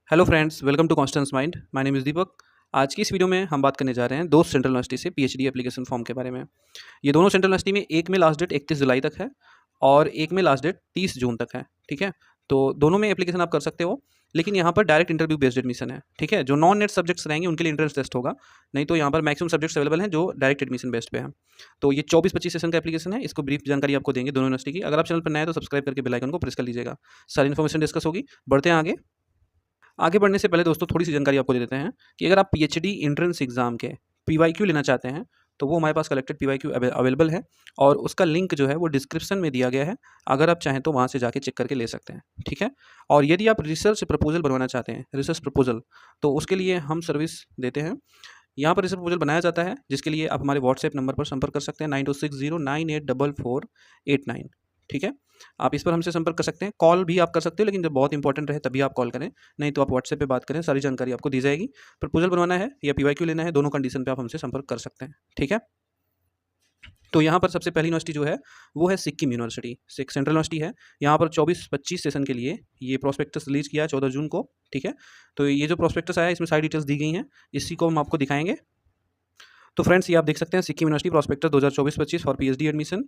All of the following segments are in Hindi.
Hello friends, welcome to Constance mind. My name is Deepak. आज की इस वीडियो में हम बात करने जा रहे हैं दो सेंट्रल यूनिवर्सिटी से पीएचडी एप्लीकेशन फॉर्म के बारे में। ये दोनों सेंट्रल यूनिवर्सिटी में एक में लास्ट डेट 31 जुलाई तक है और एक में लास्ट डेट 30 जून तक है। ठीक है, तो दोनों में एप्लीकेशन आप कर सकते हो, लेकिन यहाँ पर डायरेक्ट इंटरव्यू बेस्ड एडमिशन है। ठीक है, जो नॉन नेट सब्जेक्ट्स रहेंगे उनके लिए एंट्रेंस टेस्ट होगा, नहीं तो यहाँ पर मैक्सिमम सब्जेक्ट्स अवेलेबल हैं जो डायरेक्ट एडमिशन बेस्ड पे हैं। तो ये 24-25 सेशन का एप्लीकेशन है। इसको ब्रीफ जानकारी आपको देंगे दोनों यूनिवर्सिटी की। अगर आप चैनल पर नए हैं तो सब्सक्राइब करके बेल आइकन को प्रेस कर लीजिएगा। सारी इन्फॉर्मेशन डिस्कस होगी। बढ़ते हैं आगे। आगे बढ़ने से पहले दोस्तों थोड़ी सी जानकारी आपको दे देते हैं कि अगर आप पीएचडी एंट्रेंस एग्जाम के पीवाईक्यू लेना चाहते हैं तो वो हमारे पास कलेक्टेड पीवाईक्यू अवेलेबल है और उसका लिंक जो है वो डिस्क्रिप्शन में दिया गया है। अगर आप चाहें तो वहाँ से जाके चेक करके ले सकते हैं। ठीक है, और यदि आप रिसर्च प्रपोजल बनवाना चाहते हैं, रिसर्च प्रपोजल, तो उसके लिए हम सर्विस देते हैं। यहाँ पर रिसर्च प्रपोजल बनाया जाता है, जिसके लिए आप हमारे व्हाट्सएप नंबर पर संपर्क कर सकते हैं 9260984489। ठीक है, आप इस पर हमसे संपर्क कर सकते हैं। कॉल भी आप कर सकते हो, लेकिन जब बहुत इंपॉर्टेंट रहे तभी आप कॉल करें, नहीं तो आप व्हाट्सएप पे बात करें, सारी जानकारी आपको दी जाएगी। प्रपोजल बनवाना है या पीवाईक्यू लेना है, दोनों कंडीशन पे आप हमसे संपर्क कर सकते हैं। ठीक है, तो यहाँ पर सबसे पहली यूनिवर्सिटी जो है वो है सिक्किम यूनिवर्सिटी। सेंट्रल यूनिवर्सिटी है। यहाँ पर 24-25 सेशन के लिए ये प्रोस्पेक्टस रिलीज किया है 14 जून को। ठीक है, तो ये जो प्रोस्पेक्टस आया है इसमें सारी डिटेल्स दी गई हैं, इसी को हम आपको दिखाएंगे। तो फ्रेंड्स, ये आप देख सकते हैं Sikkim university prospectus 2024-25 for PhD admission.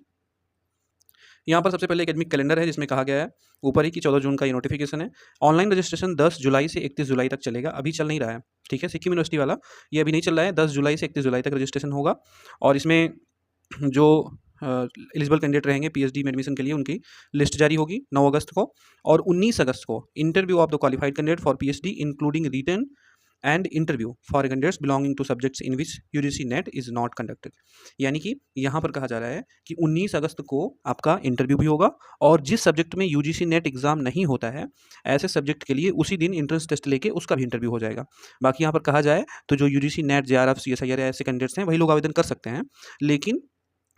यहाँ पर सबसे पहले एकेडमिक कैलेंडर है, जिसमें कहा गया है ऊपर ही कि 14 जून का ये नोटिफिकेशन है। ऑनलाइन रजिस्ट्रेशन 10 जुलाई से 31 जुलाई तक चलेगा, अभी चल नहीं रहा है। ठीक है, सिक्किम यूनिवर्सिटी वाला ये अभी नहीं चल रहा है। 10 जुलाई से 31 जुलाई तक रजिस्ट्रेशन होगा और इसमें जो एलिजिबल कैंडिडेट रहेंगे पीएचडी में एडमिशन के लिए उनकी लिस्ट जारी होगी 9 अगस्त को। और 19 अगस्त को interview of the qualified candidate for PhD including written and interview for candidates belonging to subjects in which UGC NET is not conducted. यानी कि यहाँ पर कहा जा रहा है कि 19 अगस्त को आपका इंटरव्यू भी होगा और जिस सब्जेक्ट में यूजीसी नेट एग्जाम नहीं होता है, ऐसे सब्जेक्ट के लिए उसी दिन एंट्रेंस टेस्ट लेके उसका भी इंटरव्यू हो जाएगा। बाकी यहाँ पर कहा जाए तो जो यूजीसी नेट जेआरएफ सीएसआईआर ऐसे कैंडिडेट्स हैं वही लोग आवेदन कर सकते हैं, लेकिन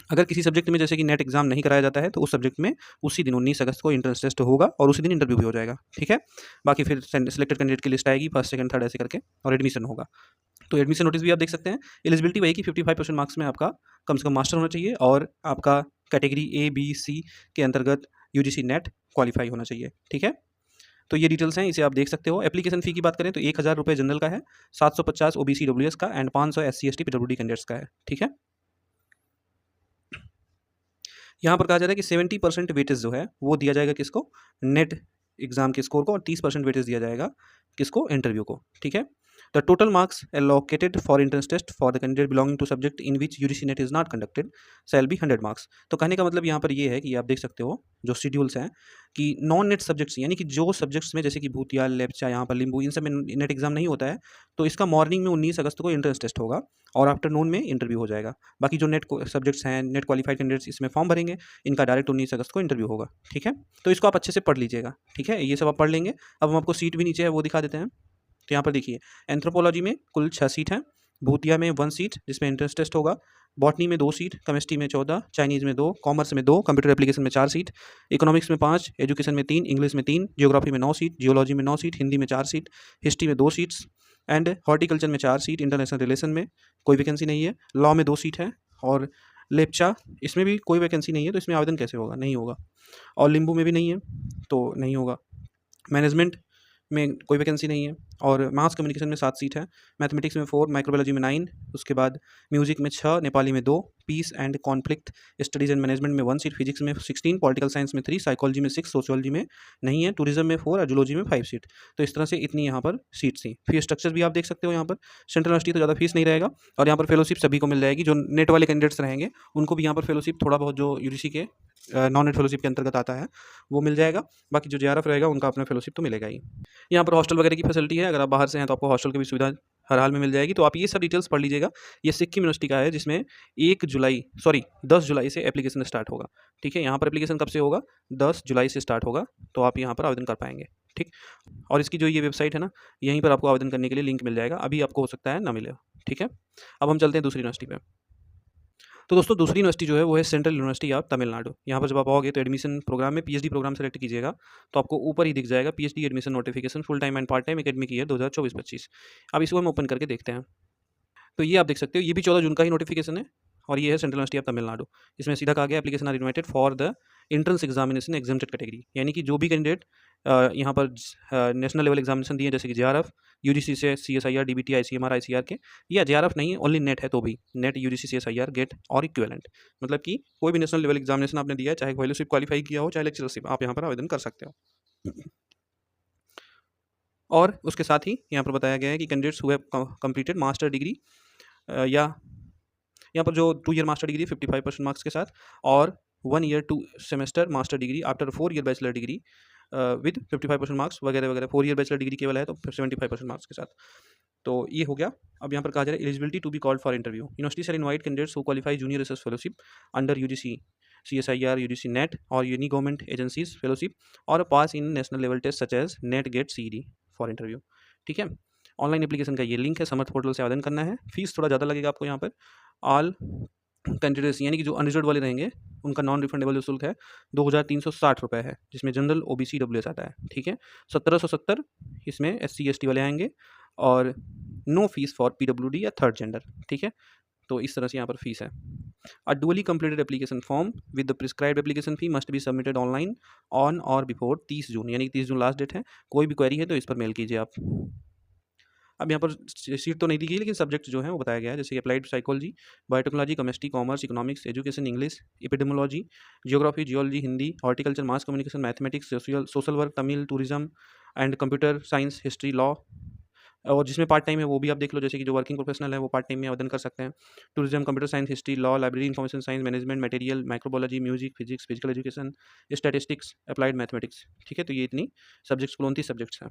अगर किसी सब्जेक्ट में जैसे कि नेट एग्जाम नहीं कराया जाता है तो उस सब्जेक्ट में उसी दिन 19 अगस्त को एंट्रेंस टेस्ट होगा और उसी दिन इंटरव्यू भी हो जाएगा। ठीक है, बाकी फिर सिलेक्टेड कैंडिडेट की लिस्ट आएगी, फर्स्ट सेकंड थर्ड ऐसे करके, और एडमिशन होगा। तो एडमिशन नोटिस भी आप देख सकते हैं। एलिजिबिलिटी वही कि 55% मार्क्स में आपका कम से कम मास्टर होना चाहिए और आपका कैटेगरी ए बी सी के अंतर्गत यूजीसी नेट क्वालिफाई होना चाहिए। ठीक है, तो ये डिटेल्स हैं, इसे आप देख सकते हो। एप्लीकेशन फ़ी की बात करें तो 1000 रुपये जनरल का है, 750 ओबीसी डब्ल्यूएस का and 500 SC ST PWD candidates का है। ठीक है, यहाँ पर कहा जा रहा है कि 70% वेटेज जो है वो दिया जाएगा किसको, नेट एग्जाम के स्कोर को, और 30% वेटेज दिया जाएगा किसको, इंटरव्यू को। ठीक है, the total marks allocated for entrance test for the candidate belonging to subject in which UGC NET is not conducted shall be 100 marks. तो कहने का मतलब यहाँ पर ये है कि आप देख सकते हो जो शेड्यूल्स हैं कि नॉन नेट सब्जेक्ट्स, यानी कि जो सब्जेक्ट्स में जैसे कि भूतिया, लेप्चा, यहाँ पर लिम्बू, इन सब में नेट एग्जाम नहीं होता है, तो इसका मॉर्निंग में 19 अगस्त को एंट्रेंस टेस्ट होगा और आफ्टरनून में इंटरव्यू हो जाएगा। बाकी जो नेट सब्जेक्ट्स हैं, नेट क्वालिफाइड कैंडिडेट्स इसमें फॉर्म भरेंगे, इनका डायरेक्ट 19 अगस्त को इंटरव्यू होगा। ठीक है, तो इसको आप अच्छे से पढ़ लीजिएगा। ठीक है, ये सब आप पढ़ लेंगे। अब हम आपको सीट भी नीचे है वो दिखा देते हैं। तो यहाँ पर देखिए, एंथ्रोपोलॉजी में कुल 6 सीट हैं, भूतिया में 1 सीट जिसमें एंट्रेंस टेस्ट होगा, बॉटनी में 2 सीट, केमिस्ट्री में 14, चाइनीज़ में 2, कॉमर्स में 2, कंप्यूटर एप्लीकेशन में 4 सीट, इकोनॉमिक्स में 5, एजुकेशन में 3, इंग्लिश में 3, जियोग्राफी में 9 सीट, जियोलॉजी में 9 सीट, हिंदी में 4 सीट, हिस्ट्री में 2 सीट्स एंड हॉर्टिकल्चर में 4 सीट, इंटरनेशनल रिलेशन में कोई वैकेंसी नहीं है, लॉ में 2 सीट है, और लेप्चा इसमें भी कोई वैकेंसी नहीं है, तो इसमें आवेदन कैसे होगा, नहीं होगा। और लिम्बू में भी नहीं है तो नहीं होगा। मैनेजमेंट में कोई वैकेंसी नहीं है, और मास कम्युनिकेशन में 7 सीट है, मैथमेटिक्स में 4, माइक्रोबायोलॉजी में 9, उसके बाद म्यूजिक में 6, नेपाली में 2, peace and conflict studies and management में 1 सीट, फिजिक्स में 16, पॉलिटिकल साइंस में 3, साइकोलॉजी में 6, सोशियोलॉजी में नहीं है, टूरिज्म में 4 और जूलॉजी में 5 सीट। तो इस तरह से इतनी यहाँ पर सीट्स थी। फीस स्ट्रक्चर भी आप देख सकते हो। यहाँ पर सेंट्रल यूनिवर्सिटी तो ज़्यादा फीस नहीं रहेगा, और यहाँ पर फेलोशिप सभी को मिल जाएगी। जो नेट वाले कैंडिडेट्स रहेंगे उनको भी यहाँ पर फेलोशिप थोड़ा बहुत, जो यूजीसी के नॉन नेट फेलोशिप के अंतर्गत आता है, वो मिल जाएगा। बाकी जो जेआरएफ रहेगा उनका अपना फेलोशिप तो मिलेगा ही। यहाँ पर हॉस्टल वगैरह की फैसिलिटी है, अगर आप बाहर से हैं तो आपको हॉस्टल की भी सुविधा हर हाल में मिल जाएगी। तो आप ये सब डिटेल्स पढ़ लीजिएगा। ये सिक्किम यूनिवर्सिटी का है, जिसमें 10 जुलाई से एप्लीकेशन स्टार्ट होगा। ठीक है, यहाँ पर एप्लीकेशन कब से होगा, 10 जुलाई से स्टार्ट होगा, तो आप यहाँ पर आवेदन कर पाएंगे। ठीक, और इसकी जो ये वेबसाइट है ना, यहीं पर आपको आवेदन करने के लिए लिंक मिल जाएगा। अभी आपको हो सकता है ना मिले। ठीक है, अब हम चलते हैं दूसरी यूनिवर्सिटी पे। तो दोस्तों, दूसरी यूनिवर्सिटी जो है वो है सेंट्रल यूनिवर्सिटी ऑफ तमिलनाडु। यहाँ पर जब आप आओगे तो एडमिशन प्रोग्राम में पीएचडी प्रोग्राम सेलेक्ट कीजिएगा, तो आपको ऊपर ही दिख जाएगा PhD admission notification full time and part time academic year 2024-25। अब इसको हम ओपन करके देखते हैं। तो ये आप देख सकते हो, ये भी 14 जून का ही नोटिफिकेशन है। और ये है सेंट्रल यूनिवर्सिटी ऑफ तमिलनाडु। इसमें सीधा कहा गया application are invited for the entrance examination exempted category, यानी कि जो भी कैंडिडेट यहाँ पर नेशनल लेवल एग्जामिनेशन दिए जैसे कि JRF, UGC से CSIR, DBT, ICMR, ICR के, या JRF नहीं ओनली नेट है तो भी नेट, UGC, CSIR, गेट और इक्विवेलेंट, मतलब कि कोई भी नेशनल लेवल एग्जामिनेशन आपने दिया है, चाहे फेलोशिप क्वालिफाई किया हो चाहे लेक्चरशिप, आप यहाँ पर आवेदन कर सकते हो। और उसके साथ ही यहाँ पर बताया गया है कि candidates who have completed master degree या यहाँ पर जो 2 ईयर मास्टर डिग्री 55% मार्क्स के साथ, और 1 year 2 semester master degree after 4 year bachelor degree with 55% marks वगैरह वगैरह। 4 ईयर बैचलर डिग्री केवल है तो 75% मार्क्स के साथ। तो ये हो गया। अब यहाँ पर कहा जा रहा है eligibility to be called for interview, university shall invite candidates who qualify junior research fellowship under UGC, CSIR, UGC NET or यूनी गवर्नमेंट एजेंसीज फेलोशिप और pass in national level test such as NET, GATE, CED for interview. ठीक है, ऑनलाइन एप्लीकेशन का ये लिंक है, समर्थ पोर्टल से आवेदन करना है। फीस थोड़ा ज़्यादा लगेगा आपको यहाँ पर। ऑल कैंडिडेट्स यानी कि जो अनरिजर्व वाले रहेंगे उनका नॉन रिफंडेबल जो शुल्क है 2360 रुपये है, जिसमें जनरल, OBC, WS आता है। ठीक है, 1770 इसमें SC ST वाले आएंगे और नो फीस फॉर PWD या थर्ड जेंडर। ठीक है, तो इस तरह से यहाँ पर फीस है। A duly completed application form with the prescribed application fee must be submitted online on or before 30 June, यानी कि 30 जून लास्ट डेट है। कोई भी क्वेरी है तो इस पर मेल कीजिए आप। अब यहाँ पर सीट तो नहीं दी गई, लेकिन सब्जेक्ट जो है वो बताया गया है, जैसे applied psychology, biotechnology, chemistry, commerce, economics, education, English, epidemiology, geography, geology, Hindi, horticulture, mass communication, mathematics, social work, Tamil, tourism and computer science, history, law. और जिसमें पार्ट टाइम है वो भी आप देख लो, जैसे कि जो वर्किंग प्रोफेशनल है वो पार्ट टाइम में आवेदन कर सकते हैं। Tourism, computer science, history, law, library, information science, management, material, microbiology, music, physics, physical education, statistics, applied mathematics. ठीक है, तो ये इतनी सब्जेक्ट्स, 29 सब्जेक्ट्स हैं।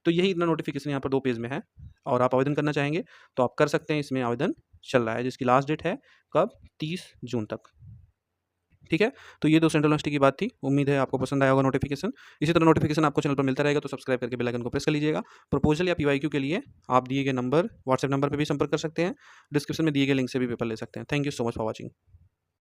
तो यही इतना नोटिफिकेशन यहाँ पर 2 पेज में है, और आप आवेदन करना चाहेंगे तो आप कर सकते हैं। इसमें आवेदन चल रहा है, जिसकी लास्ट डेट है कब, 30 जून तक। ठीक है, तो ये 2 सेंट्रल यूनिवर्सिटी की बात थी। उम्मीद है आपको पसंद आया होगा नोटिफिकेशन। इसी तरह नोटिफिकेशन आपको चैनल पर मिलता रहेगा, तो सब्सक्राइब करके बेल आइकन को प्रेस कर लीजिएगा। प्रपोजल या PYQ के लिए आप दिए गए नंबर, व्हाट्सएप नंबर पर भी संपर्क कर सकते हैं। डिस्क्रिप्शन में दिए गए लिंक से भी पेपर ले सकते हैं। Thank you so much for watching.